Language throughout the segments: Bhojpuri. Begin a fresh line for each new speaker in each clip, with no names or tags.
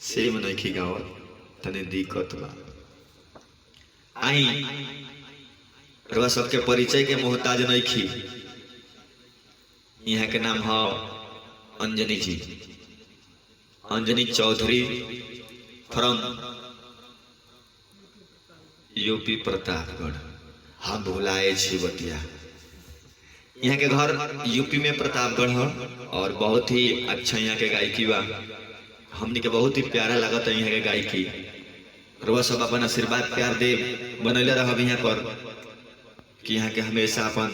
सेम नइखी गावत तने दिक्कत बा। आई रउआ सबके परिचय के मोहताज नइखी। यहाँ के नाम है अंजनी जी, अंजनी चौधरी फ्रॉम यूपी प्रतापगढ़। हम भुलाए छी बतिया। यहाँ के घर यूपी में प्रतापगढ़ है और बहुत ही अच्छा यहाँ के गायकी बा। हमने के बहुत ही प्यारा लगता है यहाँ के गायकी। रोज सब अपन आशीर्वाद प्यार दे बनैले रह यहाँ पर कि यहाँ के हमेशा अपन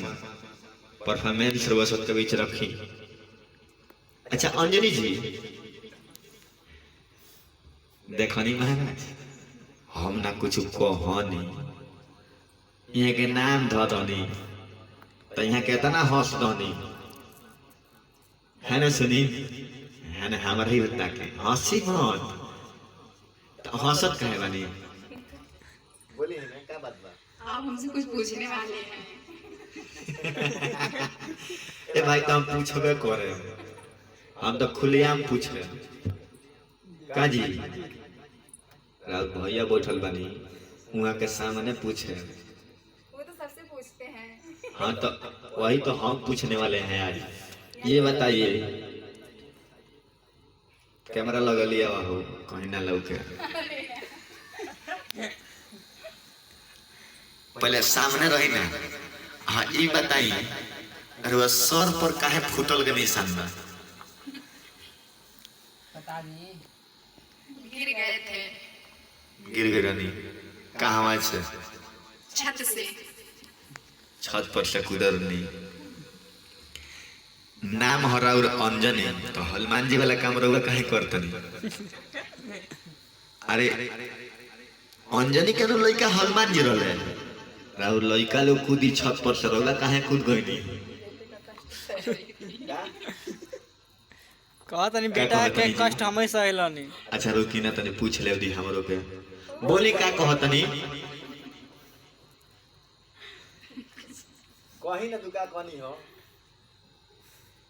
परफॉर्मेंस रोज सबके बीच रखी। अच्छा अंजनी जी देखनी महाराज, हम ना कुछ कहनी, यहाँ के नाम धनी तो यहाँ के इतना हंस दनी है ना। सुनी है ना, हमारे ही बता के हंसी मत तो हंसत कहे बानी।
बोलिए ना क्या बात बा?
आप हमसे कुछ पूछने वाले हैं।
ए भाई तो हम पूछबे करे, हम तो खुलेआम पूछ रहे का जी। राउत भैया बैठल बानी वहाँ के सामने पूछे,
वो तो सबसे पूछते हैं।
हाँ तो वही तो हम पूछने वाले हैं आज। ये बताइए, कैमरा लगा लिया हुआ हो कहीं ना लौके। पहले सामने रही ना। हाँ ये बताइए, अरे वह सर पर काहे फुटल के निशान बा?
बता दी।
गिर गए थे
गिर गए नहीं कहाँ से?
छत से।
छत पर से कुदर नहीं। नाम हरा और अंजनी तो हनुमान जी वाला काम रहुआ काहे करतनी? अरे अंजनी के तो लड़का हनुमान जी रहले, राउर लड़का लोग कूदी छत पर से, रहुआ काहे कूद गई नहीं?
कहा तनी बेटा के कष्ट हमें सहलनी।
अच्छा रुकी ना तनी पूछ ले दी हमरो के। बोली का कहतनी?
कहीं ना दुका कनी हो।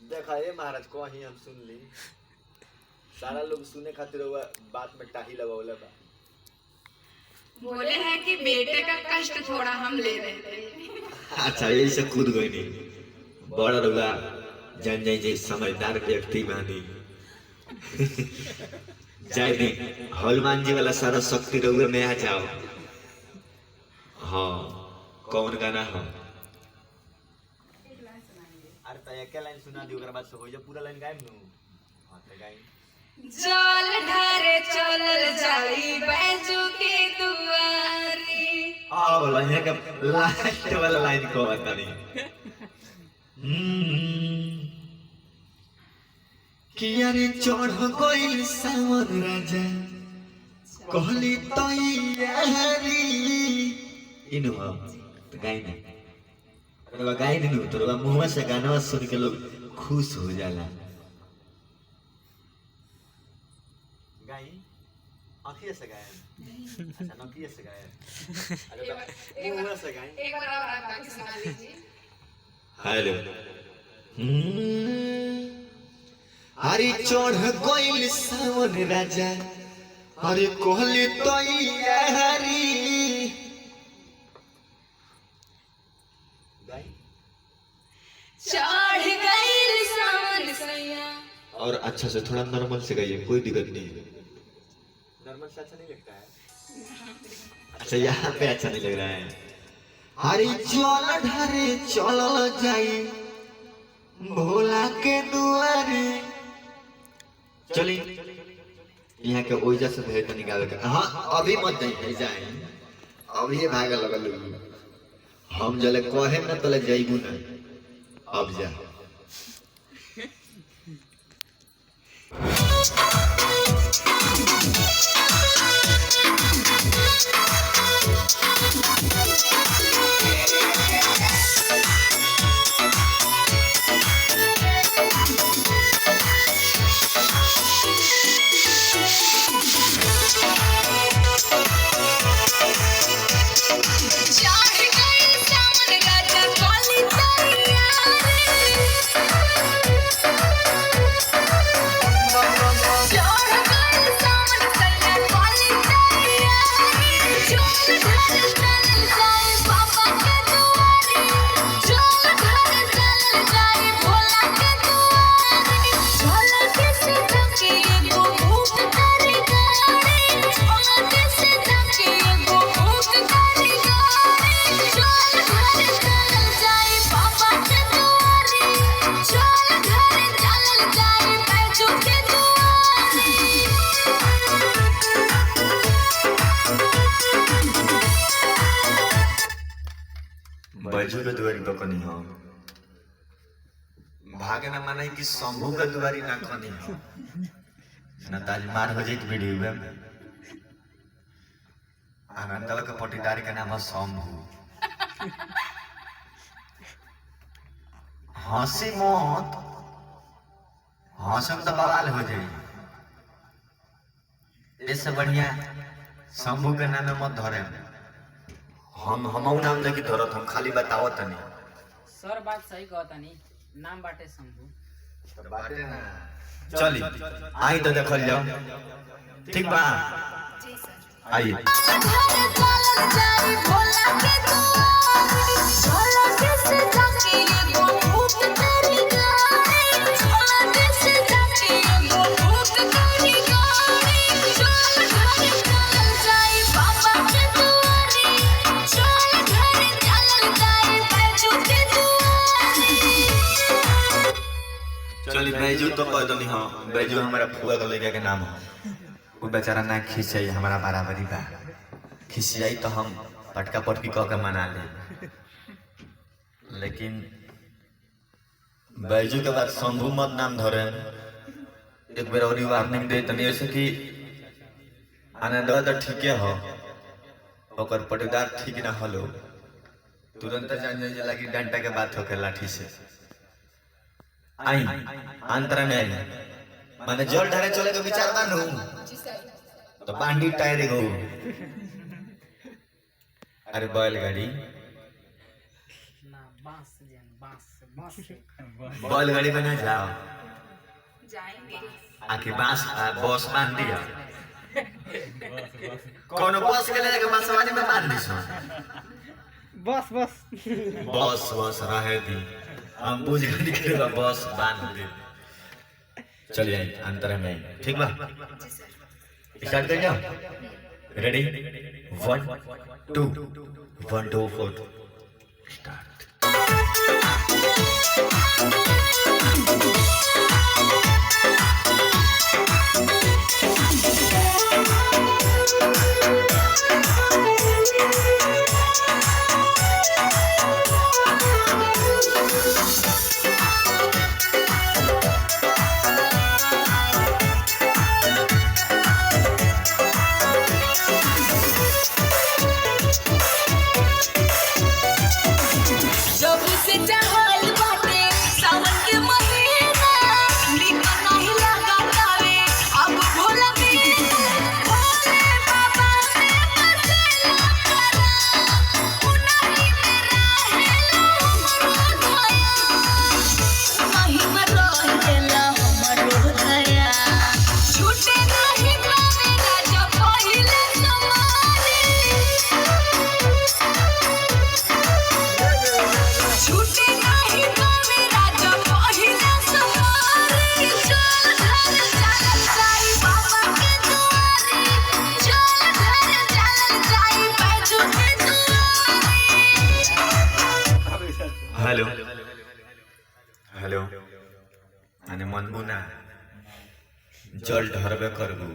देखा ये महाराज कहीं हम सुन ली, सारा लोग सुने खातिर वो बात में टाही लगावले बा।
बोले हैं कि बेटे का कष्ट थोड़ा हम ले रहे थे।
अच्छा यही से कूद गई नहीं। बड़ा रहुआ जान जाए जे समझदार व्यक्ति बानी। जाए नहीं हनुमान जी वाला सारा शक्ति रहुए में आ जाओ। हाँ कौन गाना है?
अरे तो एक लाइन सुना दी ओकर बाद से हो जा पूरा लाइन गाएब नु। हां तो गाई।
जल ढारे चलल जाई बैजू के दुआरी।
आ बोला यहाँ का लास्ट वाला लाइन को बता नहीं। कि अरे चढ़ गइल सावन राजा कहली तैयारी। इनु हो तो गाई नहीं, अरे गाई नहीं तो रवा मुंह से गाना सुन के लोग खुश हो जाला।
गाई आंखिए से गाए। अच्छा नकिए से गाए। अरे मुंह से गाए।
एक बार और आप बाकी सुना लीजिए।
हेलो अरे चढ़ गइल सावन राजा अरे कहली तैयारी।
गाई
चढ़ गइल सावन सैया।
और अच्छा से थोड़ा नॉर्मल से गाइए, कोई दिक्कत नहीं है।
नॉर्मल से अच्छा नहीं लगता है।
अच्छा यहाँ पे अच्छा नहीं लग रहा है। हरी चल ढारे चल जाई भोला के दुआरे। चली यहाँ के ओइजा से भेज निकाल के। हाँ अभी मत जाइए, जाए अभी भागा लगल। हम जले कहे ना तले जाइबू ना, अब जा।
चढ़ गइल सावन राजा कहली तैयारी।
कनी हो भागे ना माने कि शंभू के दुआरी ना कनी हो ना ताज मार हो जाइत वीडियो में आनंदल के पटीदार के नाम है शंभू। हंसी मत हंसम तो बवाल हो जाए। इससे बढ़िया शंभू के नाम मत धरे। हम नाम देखी धरत हम खाली बताओ तनी।
सर बात सही कहतानी नाम बाटे शंभू
बाटे ना चली आई तो देखल जाओ ठीक बा
जी सर।
आइए चली बैजू तो कह दो नहीं। हाँ बैजू हमारा फुआ का लड़का के नाम है। वो बेचारा ना खिंचाई हमारा बराबरी बा। खिंचाई तो हम पटका पटकी कह के मना ले। लेकिन बैजू के बाद शंभू मत नाम धरे। एक बार और वार्निंग दे तनी ऐसे कि आनंद तो ठीक हो ओकर पटीदार ठीक ना हलो तुरंत जान जाए लगी डंटा के बात होके लाठी से आई अंतरा में आई माने जल ढारे चले के विचार बानू
जी सर।
तो बांडी टायर गो। अरे बैलगाड़ी
ना बांस जन बांस
बैलगाड़ी में ना जाओ
जाएंगे।
आखिर बांस बस बांध दिया कोनो बस के ले जाके बसवानी में बांध दी सो
बस बस
बस बस रहे दी हम बुझ गए कि बस बांध दे। चलिए आई अंतर में आई ठीक बा
जी सर।
स्टार्ट कर जाओ रेडी 1 2 1 2 4 स्टार्ट।
जब से चाहल बाटे सावन के महीना लिखा नहीं लगा तावे अब भोला भोले बाबा से बसेला करा उन्हीं में रहेला हमरो दया छूटे नहीं पावे राजा पहिले समारी छूटे नहीं पावे राजा पहिले समारी चल घर चल जाई बाबा के दुआरी चल घर चल जाई बैजू के दुआरी।
हेलो हेलो माने मनबू ना जल ढरबे करबू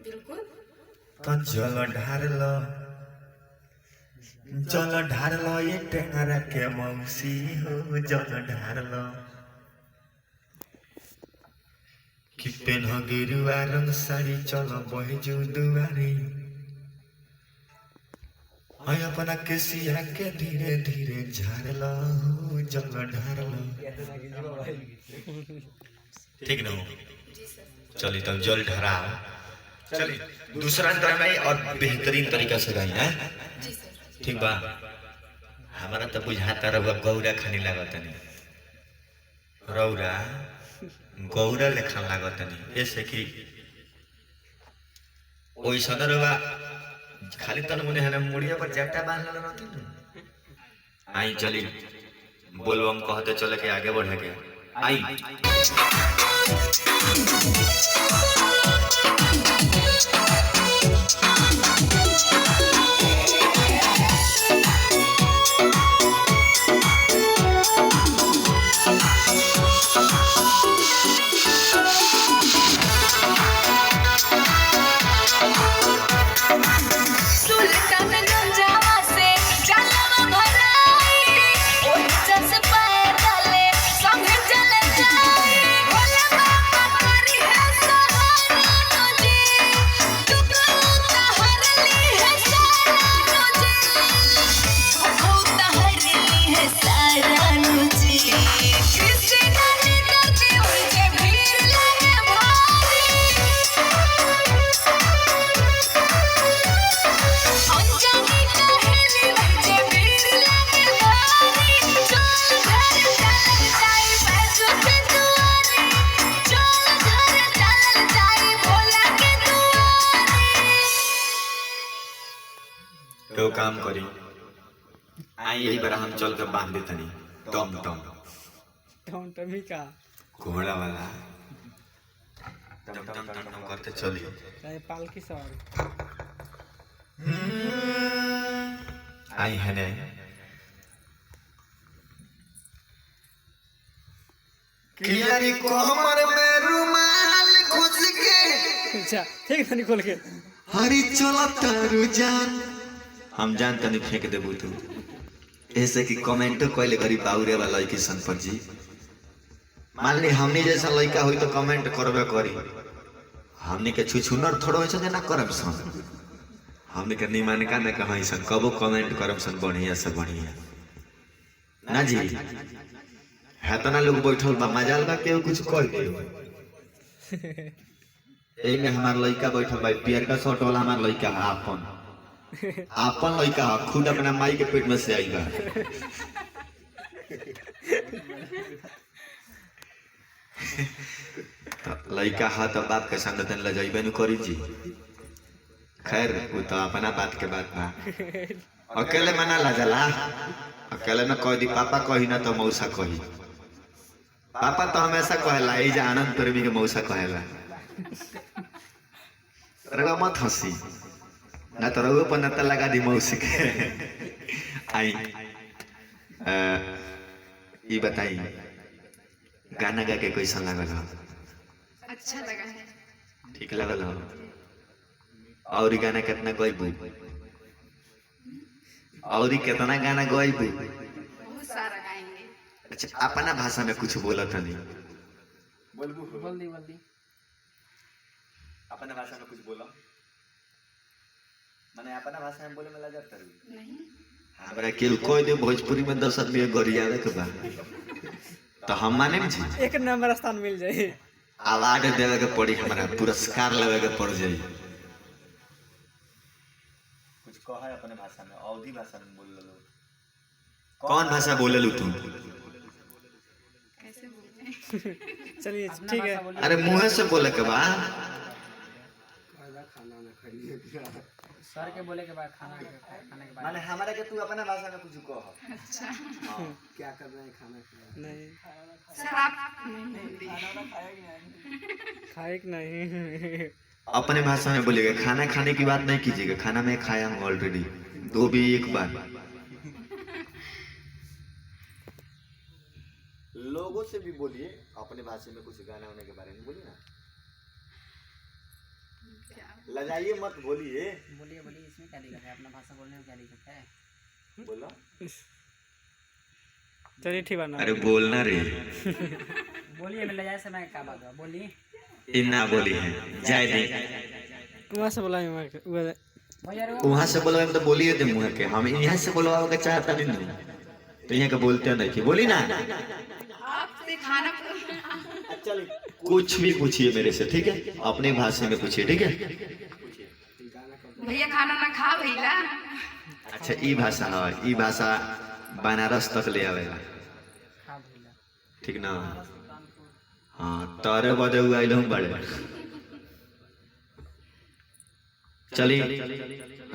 बिल्कुल।
तो जल ढार लो ये टेंगरा के मौसी हो जल ढार लो कि पेन गिरुआ रंग साड़ी चलो बैजू दुआरी आई अपना केसिया के धीरे धीरे झाड़ लो जल ढार लो ठीक ना
जी सर।
चलिए तब जल ढराओ। चलिए दूसरा अंतर में और बेहतरीन तरीका से गाई है
जी सर।
ठीक बा। हमारा तो बुझाता रहुआ गौरा खानी लागत नहीं रौरा गौरा लेखन लागत नहीं ऐसे कि ओइसा रहुआ खाली तन मुने है ना मुड़िया पर जट्टा बांधल रहती ना। आई चली बोलबम कहते चले के आगे बढ़े के आई
सुल्तान गंजावा से जलवा भराई ओही
एगो काम करी आई यही बार हम चल के बांध दे तनी टम टम
टमी का
घोड़ा वाला टम टम टम टम करते चली
पालकी सवारी
आई है ने कियारी कोमर में रुमाल खुश के
अच्छा ठीक है खोल के
हरी चलत रुझान हम जान तनी फेंक देबू तू ऐसे कि कमेंट कोइले गरी बाउरे वाला लड़की सन पर जी मान ली हमनी जैसा लड़का हुई तो कमेंट करबे करी हमनी के छुछुनर थोड़ो ऐसा ना करब सन हमनी के निमान का ना कहाई सन कबो कमेंट करब सन बढ़िया से बढ़िया ना जी है तो ना लोग बैठल बा मजाल बा केहू कुछ कह दे एही में हमार लड़का बैठल बा पियर का शर्ट वाला हमार लड़का है आपन लड़का है खुद अपना माई के पेट में से आई बा लड़का है तो बाप के सामने तन लजाइबे न करी जी खैर वो तो अपना बात के बात बा अकेले मना लजला अकेले में कह दी पापा कही ना तो मौसा कही पापा तो हमेशा कहला ई जे आनंद प्रेमी के मौसा कहला रगा मत हंसी ना तो रघु पर नता लगा दी मौसी के आई ये बताई गाना गा के कैसा लगल हो
अच्छा लगा है।
ठीक लगल हो और ई गाना कितना गइबू और ई कितना गाना गइबू
बहुत सारा गाएंगे।
अच्छा अपना भाषा में कुछ बोलत नहीं
बोलबू
बोल दी
अपना भाषा में कुछ बोलो माने अपना भाषा में बोले में लजत करू
नहीं
हमरा केल कोई दे भोजपुरी में 10 आदमी गरियावे के बा तो हम माने जी
एक नंबर स्थान मिल जाए
अवार्ड देवे के पड़ी हमरा पुरस्कार लेवे के पड़ जाई
कुछ कहा है अपने भाषा में अवधी भाषा में बोल लो
कौन भाषा बोलेलू तू
कैसे बोलते हैं?
चलिए ठीक है
अरे मुंह से बोले के बा
सर के बोले के बाद खाने के बाद
माने हमारा के तू अपना भाषा में कुछ कह
अच्छा
क्या कर रहे हैं खाना
नहीं
सर आप नहीं बोलिए।
खाए कि नहीं
अपने भाषा में बोलिएगा खाना खाने की बात नहीं कीजिएगा खाना मैं खाया हूँ ऑलरेडी 2 भी एक बार
लोगों से भी बोलिए अपने भाषा में कुछ गाना होने के बारे में बोलिए ना
क्या
लजाइए मत बोलिए
बोलिए इसमें क्या दिक्कत है अपना भाषा बोलने में क्या दिक्कत है
बोलो
चलिए ठीक है ना
अरे बोलना रे
बोलिए मैं ले जाए से मैं क्या बात है बोलिए
इन्ना बोली है जाए दे
वहाँ से बोला
भैया रो
वहाँ से बोलो तो बोलिए दे मुँह के हम यहाँ से बोलवा के चाहता नहीं तो यहाँ के बोलते नहीं कि बोली ना
आपसे खाना
चलिए
कुछ भी पूछिए मेरे से ठीक है अपने भाषा में पूछिए ठीक है
भैया खाना ना खा भैया
अच्छा ई भाषा है ई भाषा बनारस तक ले आवेगा
खा भैया
ठीक ना हाँ तारे बदे हुआ आइल हम बड़े चलिए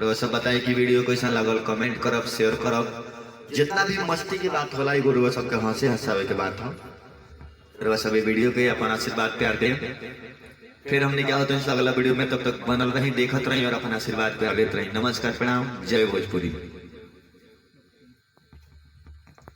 रोज सब बताए कि वीडियो कैसा लगल कमेंट करब शेयर करब जितना भी मस्ती की बात होला एगो रोज सबके हंसे हंसावे के बात हो रोज सब वीडियो के अपन आशीर्वाद प्यार दे फिर हमने क्या होता है अगला वीडियो में तब तक बनल रही देखत रही और अपना आशीर्वाद प्यार देते रही नमस्कार प्रणाम जय भोजपुरी।